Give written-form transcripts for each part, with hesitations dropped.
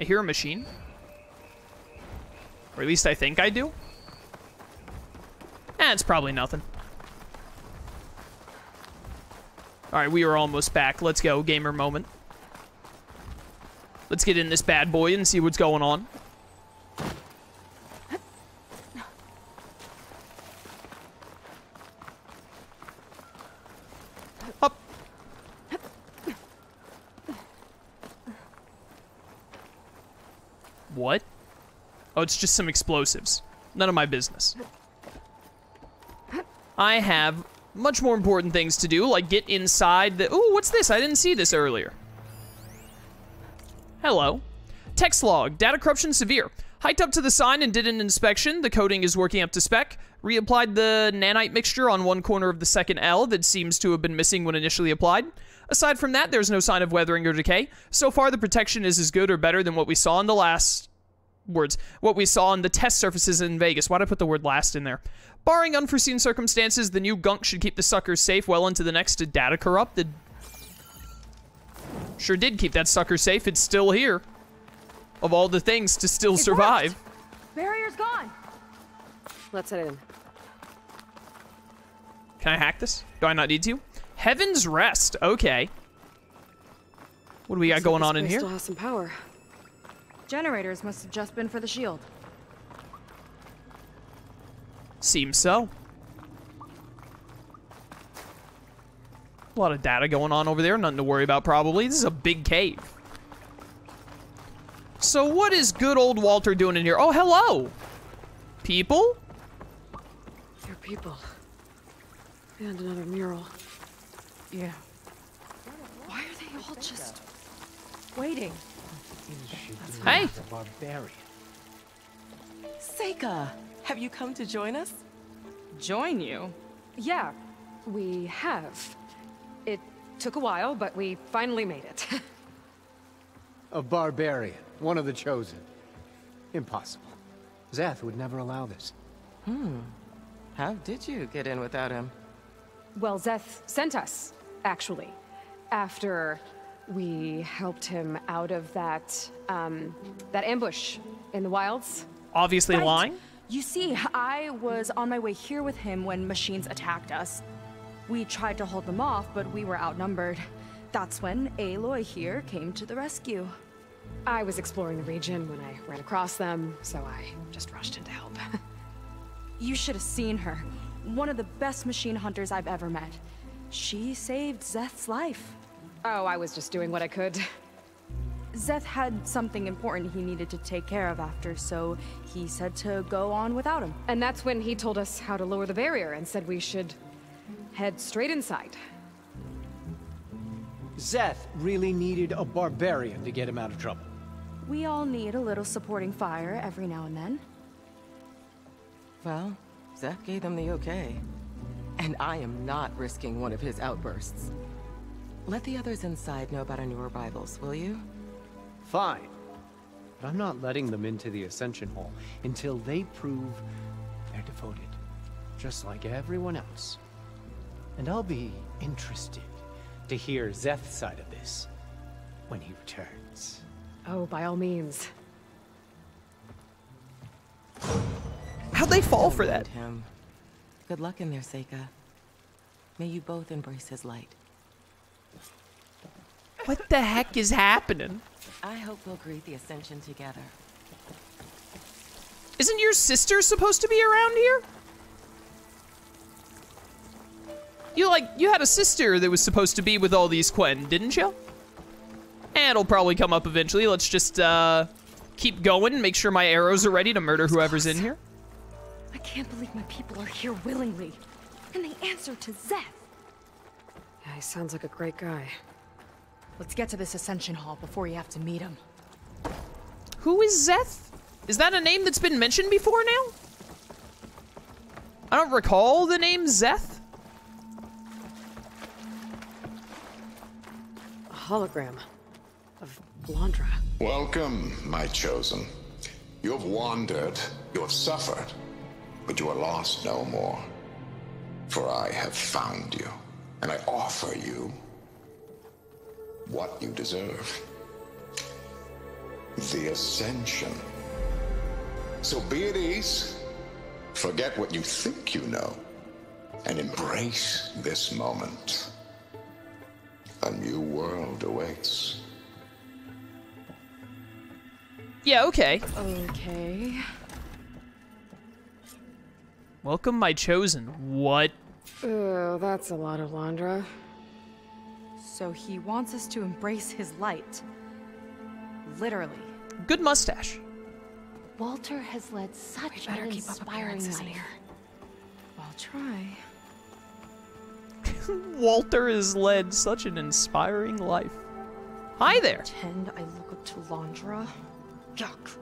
I hear a machine. Or at least I think I do. It's probably nothing. Alright, we are almost back. Let's go, gamer moment. Let's get in this bad boy and see what's going on. Up. What? Oh, it's just some explosives. None of my business. I have much more important things to do, like get inside the... Ooh, what's this? I didn't see this earlier. Hello. Text log. Data corruption severe. Hiked up to the sign and did an inspection. The coating is working up to spec. Reapplied the nanite mixture on one corner of the second L that seems to have been missing when initially applied. Aside from that, there's no sign of weathering or decay. So far, the protection is as good or better than what we saw in the last... What we saw on the test surfaces in Vegas. Why'd I put the word last in there? Barring unforeseen circumstances, the new gunk should keep the suckers safe well into the next data corrupted. Sure did keep that sucker safe. It's still here. Of all the things to still survive. Worked. Barrier's gone. Let's head in. Can I hack this? Do I not need to? Heaven's Rest. Okay. What do we got going on in here? Still has some power. Generators must have just been for the shield. Seems so. A lot of data going on over there. Nothing to worry about, probably. This is a big cave. So what is good old Walter doing in here? Oh, hello! People? They're people. And another mural. Yeah. Why are they all just... waiting? Hey! Seika, have you come to join us? Join you? Yeah, we have. It took a while, but we finally made it. A barbarian, one of the chosen. Impossible. Zeth would never allow this. How did you get in without him? Well, Zeth sent us, actually. After we helped him out of that ambush in the wilds. Obviously lying. You see, I was on my way here with him when machines attacked us. We tried to hold them off, but we were outnumbered. That's when Aloy here came to the rescue. I was exploring the region when I ran across them, so I just rushed in to help. You should have seen her. One of the best machine hunters I've ever met. She saved Zeth's life. Oh, I was just doing what I could. Zeth had something important he needed to take care of after, so he said to go on without him. And that's when he told us how to lower the barrier and said we should head straight inside. Zeth really needed a barbarian to get him out of trouble. We all need a little supporting fire every now and then. Well, Zeth gave them the okay. And I am not risking one of his outbursts. Let the others inside know about our new arrivals, will you? Fine. But I'm not letting them into the Ascension Hall until they prove they're devoted. Just like everyone else. And I'll be interested to hear Zeth's side of this when he returns. Oh, by all means. How'd they fall for that? Him. Good luck in there, Seika. May you both embrace his light. What the heck is happening? I hope we'll greet the Ascension together. Isn't your sister supposed to be around here? You had a sister that was supposed to be with all these Quen, didn't you? And it'll probably come up eventually. Let's just keep going and make sure my arrows are ready to murder whoever's in here. I can't believe my people are here willingly. And they answer to Zeth. Yeah, he sounds like a great guy. Let's get to this Ascension Hall before you have to meet him. Who is Zeth? Is that a name that's been mentioned before now? I don't recall the name Zeth. A hologram of Londra. Welcome, my chosen. You have wandered, you have suffered, but you are lost no more. For I have found you, and I offer you what you deserve. the ascension. So be at ease, forget what you think you know, and embrace this moment. A new world awaits. Yeah, okay. Okay. Welcome, my chosen. What? Oh, that's a lot of Londra. So he wants us to embrace his light. Literally. Good mustache. Walter has led such an Keep up inspiring appearances in life. here. I'll try. Walter has led such an inspiring life. Hi there. Pretend I look up to Londra. Yuck.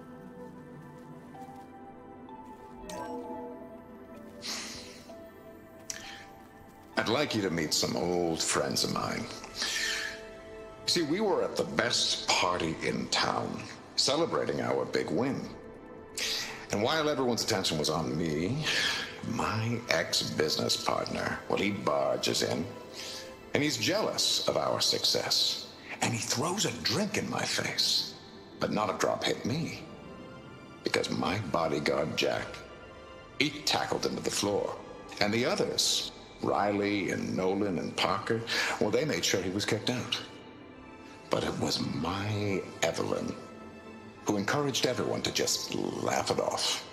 I'd like you to meet some old friends of mine. See, we were at the best party in town, celebrating our big win. And while everyone's attention was on me, my ex-business partner, well, he barges in, and he's jealous of our success. And he throws a drink in my face, but not a drop hit me. Because my bodyguard, Jack, he tackled him to the floor. And the others, Riley and Nolan and Parker, well, they made sure he was kicked out. But it was my Evelyn who encouraged everyone to just laugh it off.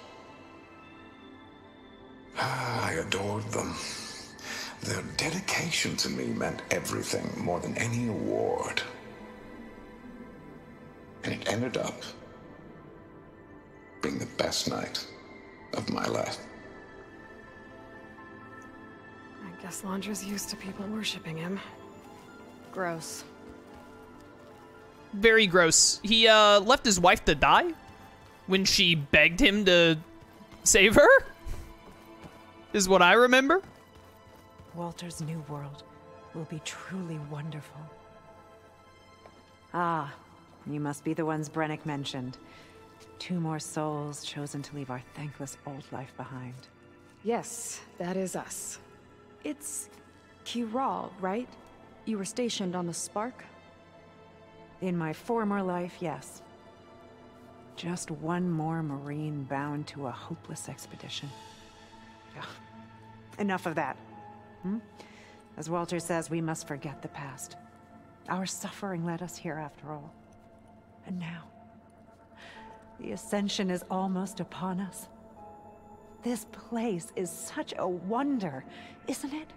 I adored them. Their dedication to me meant everything, more than any award. And it ended up being the best night of my life. I guess Londra's used to people worshipping him. Gross. Very gross. He left his wife to die when she begged him to save her? Is what I remember. Walter's new world will be truly wonderful. Ah, you must be the ones Brennick mentioned. 2 more souls chosen to leave our thankless old life behind. Yes, that is us. It's Kiral, right? You were stationed on the Spark? In my former life, yes. Just one more Marine bound to a hopeless expedition. Ugh. Enough of that. As Walter says, we must forget the past. Our suffering led us here after all. And now, the Ascension is almost upon us. This place is such a wonder, isn't it?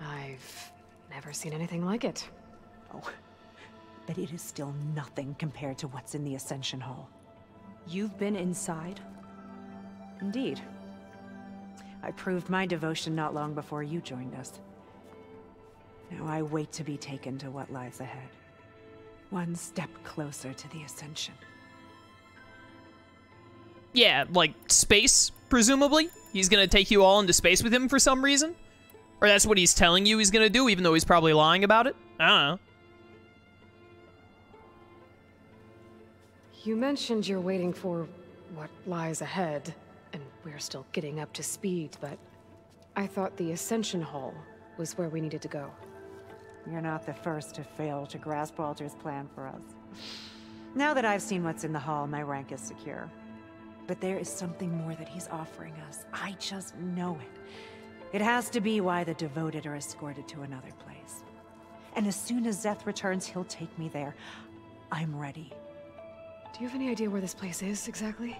I've never seen anything like it. Oh, but it is still nothing compared to what's in the Ascension Hall. You've been inside? Indeed. I proved my devotion not long before you joined us. Now I wait to be taken to what lies ahead. One step closer to the Ascension. Yeah, like space, presumably. He's gonna take you all into space with him for some reason. Or that's what he's telling you he's gonna do, even though he's probably lying about it. I don't know. You mentioned you're waiting for what lies ahead, and we're still getting up to speed, but I thought the Ascension Hall was where we needed to go. You're not the first to fail to grasp Walter's plan for us. Now that I've seen what's in the hall, my rank is secure. But there is something more that he's offering us. I just know it. It has to be why the devoted are escorted to another place. And as soon as Zeth returns, he'll take me there. I'm ready. Do you have any idea where this place is, exactly?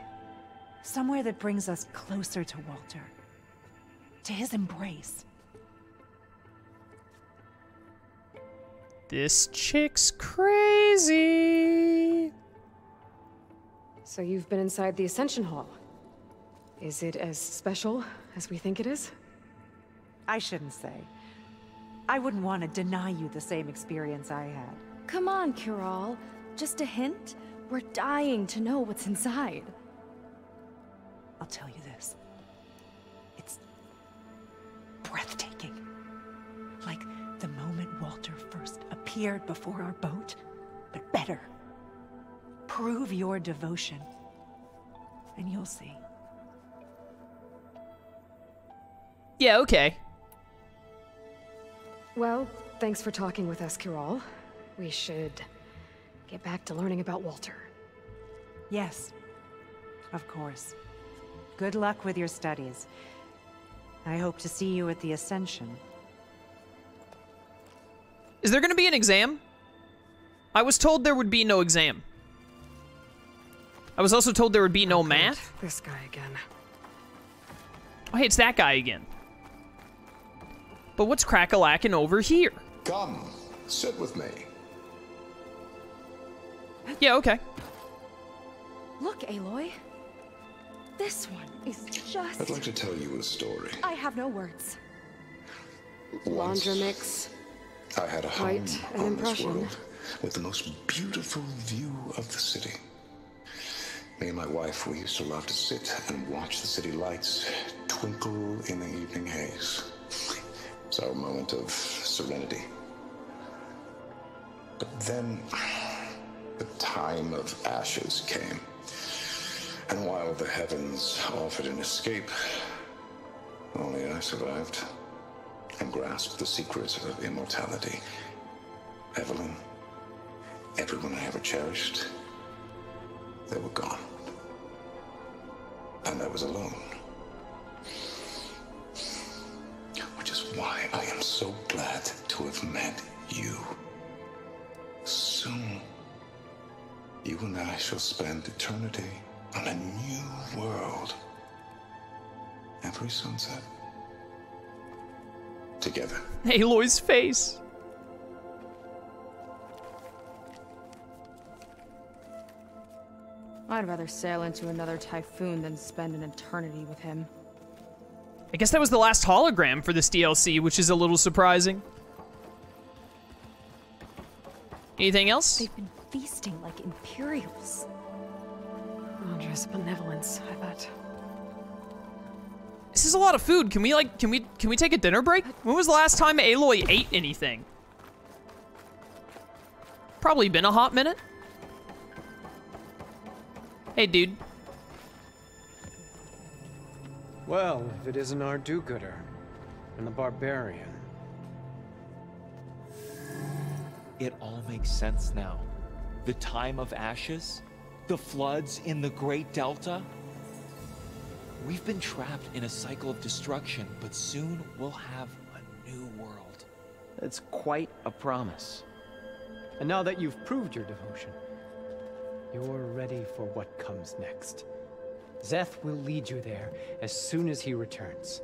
Somewhere that brings us closer to Walter. To his embrace. This chick's crazy. So you've been inside the Ascension Hall. Is it as special as we think it is? I shouldn't say. I wouldn't want to deny you the same experience I had. Come on, Kiral. Just a hint? We're dying to know what's inside. I'll tell you this. It's breathtaking. Like the moment Walter first appeared before our boat, but better. Prove your devotion, and you'll see. Yeah, okay. Well, thanks for talking with us, Kiral. We should get back to learning about Walter. Yes, of course. Good luck with your studies. I hope to see you at the Ascension. Is there going to be an exam? I was told there would be no exam. I was also told there would be no math. This guy again. Oh, hey, it's that guy again. But what's crack-a-lackin' over here? Come, sit with me. Yeah, okay. Look, Aloy. This one is just... I'd like to tell you a story. I have no words. Once, Londra mix. I had a home Quite an on this impression. world with the most beautiful view of the city. Me and my wife, we used to love to sit and watch the city lights twinkle in the evening haze. It's our moment of serenity. But then the time of ashes came. And while the heavens offered an escape, only I survived and grasped the secret of immortality. Evelyn, everyone I ever cherished, they were gone. And I was alone. Which is why I am so glad to have met you. Soon, you and I shall spend eternity on a new world. Every sunset. Together. Aloy's face. I'd rather sail into another typhoon than spend an eternity with him. I guess that was the last hologram for this DLC, which is a little surprising. Anything else? They've been feasting like Imperials. Londra's benevolence, I bet. This is a lot of food. Can we take a dinner break? When was the last time Aloy ate anything? Probably been a hot minute. Hey, dude. Well, if it isn't our do-gooder and the barbarian. It all makes sense now. The time of ashes, the floods in the Great Delta. We've been trapped in a cycle of destruction, but soon we'll have a new world. It's quite a promise. And now that you've proved your devotion, you're ready for what comes next. Szeth will lead you there as soon as he returns.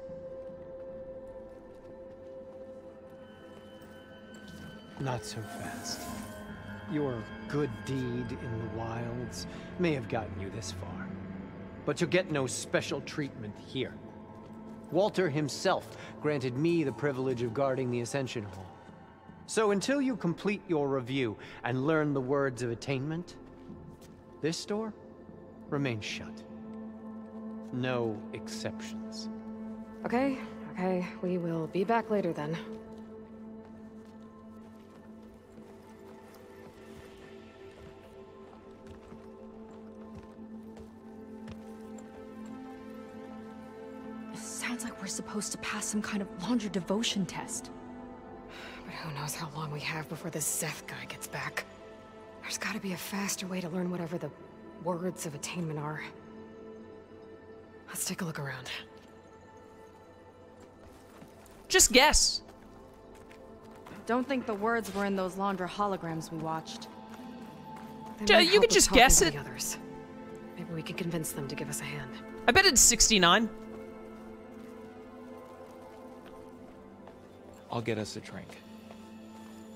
Not so fast. Your good deed in the wilds may have gotten you this far, but you'll get no special treatment here. Walter himself granted me the privilege of guarding the Ascension Hall. So until you complete your review and learn the words of attainment, this door remains shut. No exceptions. Okay, we will be back later then. Sounds like we're supposed to pass some kind of Londra devotion test. But who knows how long we have before this Szeth guy gets back. There's gotta be a faster way to learn whatever the words of attainment are. Let's take a look around. Just guess. Don't think the words were in those Londra holograms we watched. They might You help could us just talking guess to it. the others. Maybe we could convince them to give us a hand. I bet it's 69. I'll get us a drink.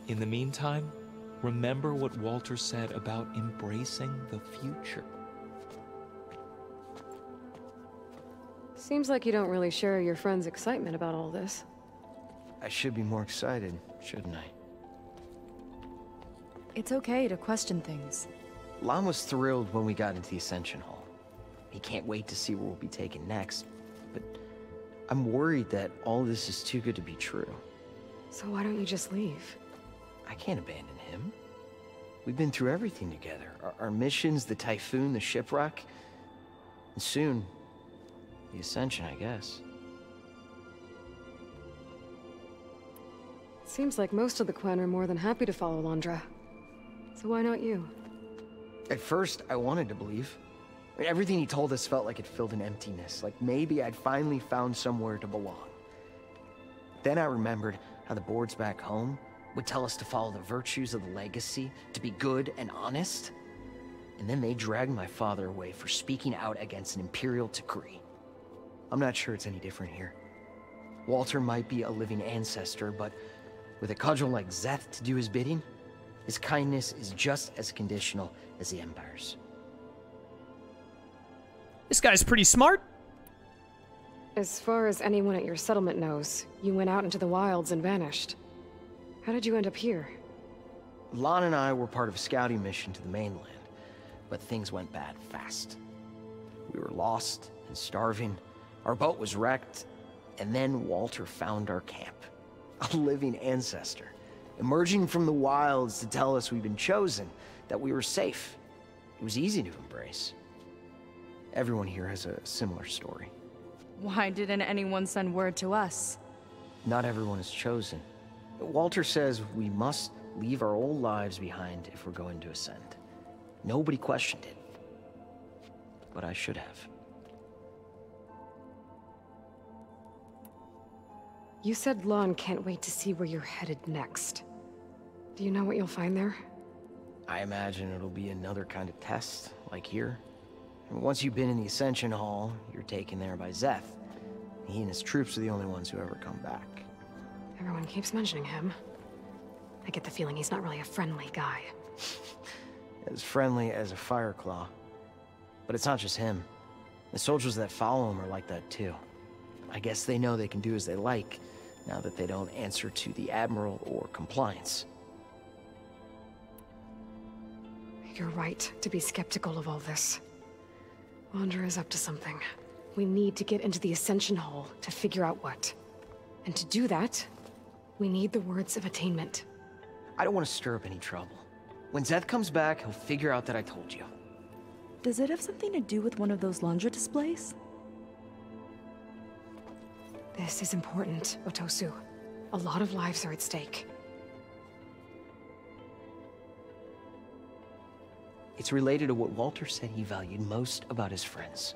In the meantime, remember what Walter said about embracing the future. Seems like you don't really share your friend's excitement about all this. I should be more excited, shouldn't I? It's okay to question things. Lon was thrilled when we got into the Ascension Hall. He can't wait to see where we'll be taken next. But I'm worried that all this is too good to be true. So why don't you just leave? I can't abandon him. We've been through everything together. Our missions, the typhoon, the shipwreck. And soon, the Ascension, I guess. Seems like most of the clan are more than happy to follow Londra. So why not you? At first, I wanted to believe. I mean, everything he told us felt like it filled an emptiness, like maybe I'd finally found somewhere to belong. Then I remembered how the boards back home would tell us to follow the virtues of the legacy, to be good and honest. And then they dragged my father away for speaking out against an imperial decree. I'm not sure it's any different here. Walter might be a living ancestor, but with a cudgel like Szeth to do his bidding, his kindness is just as conditional as the Empire's. This guy's pretty smart. As far as anyone at your settlement knows, you went out into the wilds and vanished. How did you end up here? Lon and I were part of a scouting mission to the mainland, but things went bad fast. We were lost and starving, our boat was wrecked, and then Walter found our camp. A living ancestor, emerging from the wilds to tell us we'd been chosen, that we were safe. It was easy to embrace. Everyone here has a similar story. Why didn't anyone send word to us? Not everyone is chosen. Walter says we must leave our old lives behind if we're going to ascend. Nobody questioned it. But I should have. You said Lon can't wait to see where you're headed next. Do you know what you'll find there? I imagine it'll be another kind of test, like here. And once you've been in the Ascension Hall, you're taken there by Szeth. He and his troops are the only ones who ever come back. Everyone keeps mentioning him. I get the feeling he's not really a friendly guy. As friendly as a Fireclaw. But it's not just him. The soldiers that follow him are like that too. I guess they know they can do as they like, now that they don't answer to the Admiral or compliance. You're right to be skeptical of all this. Londra is up to something. We need to get into the Ascension Hall to figure out what. And to do that, we need the words of attainment. I don't want to stir up any trouble. When Szeth comes back, he'll figure out that I told you. Does it have something to do with one of those Londra displays? This is important, Otosu. A lot of lives are at stake. It's related to what Walter said he valued most about his friends.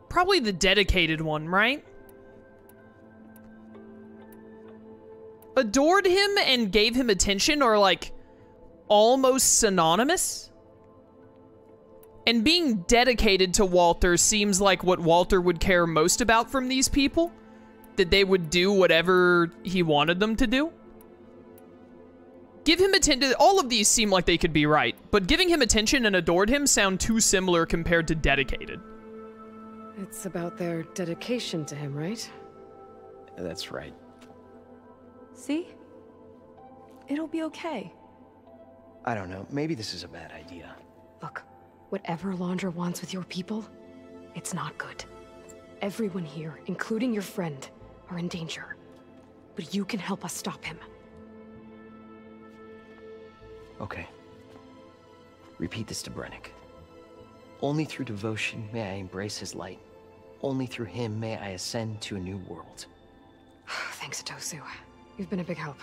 Probably the dedicated one, right? Adored him and gave him attention are like almost synonymous. And being dedicated to Walter seems like what Walter would care most about from these people. That they would do whatever he wanted them to do. Give him attention. All of these seem like they could be right. But giving him attention and adored him sound too similar compared to dedicated. It's about their dedication to him, right? That's right. See? It'll be okay. I don't know. Maybe this is a bad idea. Look, whatever Londra wants with your people, it's not good. Everyone here, including your friend, are in danger. But you can help us stop him. Okay. Repeat this to Brennick. Only through devotion may I embrace his light. Only through him may I ascend to a new world. Thanks, Otosu. You've been a big help.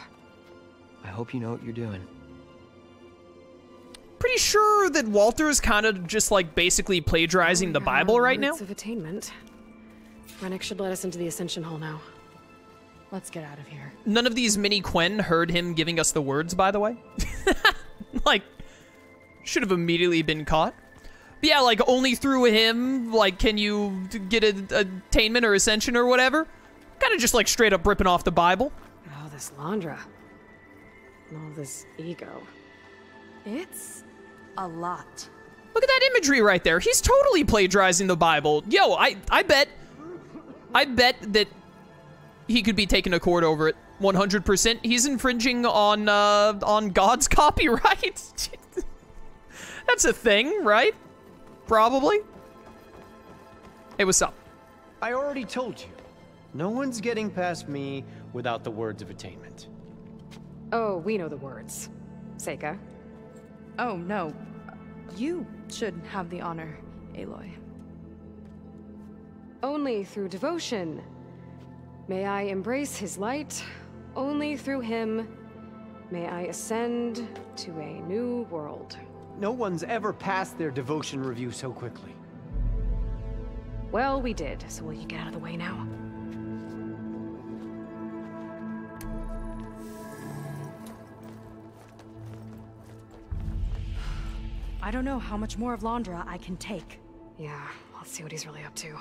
I hope you know what you're doing. Pretty sure that Walter is kind of just like basically plagiarizing the Bible right now. Words of attainment. Brennick should let us into the Ascension Hall now. Let's get out of here. None of these mini Quen heard him giving us the words, by the way. Like, should have immediately been caught. But yeah, like, only through him, like, can you get an attainment or ascension or whatever. Kind of just, like, straight up ripping off the Bible. Oh, this Londra. And all this ego. It's a lot. Look at that imagery right there. He's totally plagiarizing the Bible. Yo, I bet that he could be taken to court over it. 100%. He's infringing on God's copyright. That's a thing, right? Probably. Hey, what's up? I already told you. No one's getting past me without the words of attainment. Oh, we know the words. Seika. Oh, no. You should have the honor, Aloy. Only through devotion May I embrace his light. Only through him may I ascend to a new world. No one's ever passed their devotion review so quickly. Well, we did, so will you get out of the way now? I don't know how much more of Londra I can take. Yeah, let's see what he's really up to.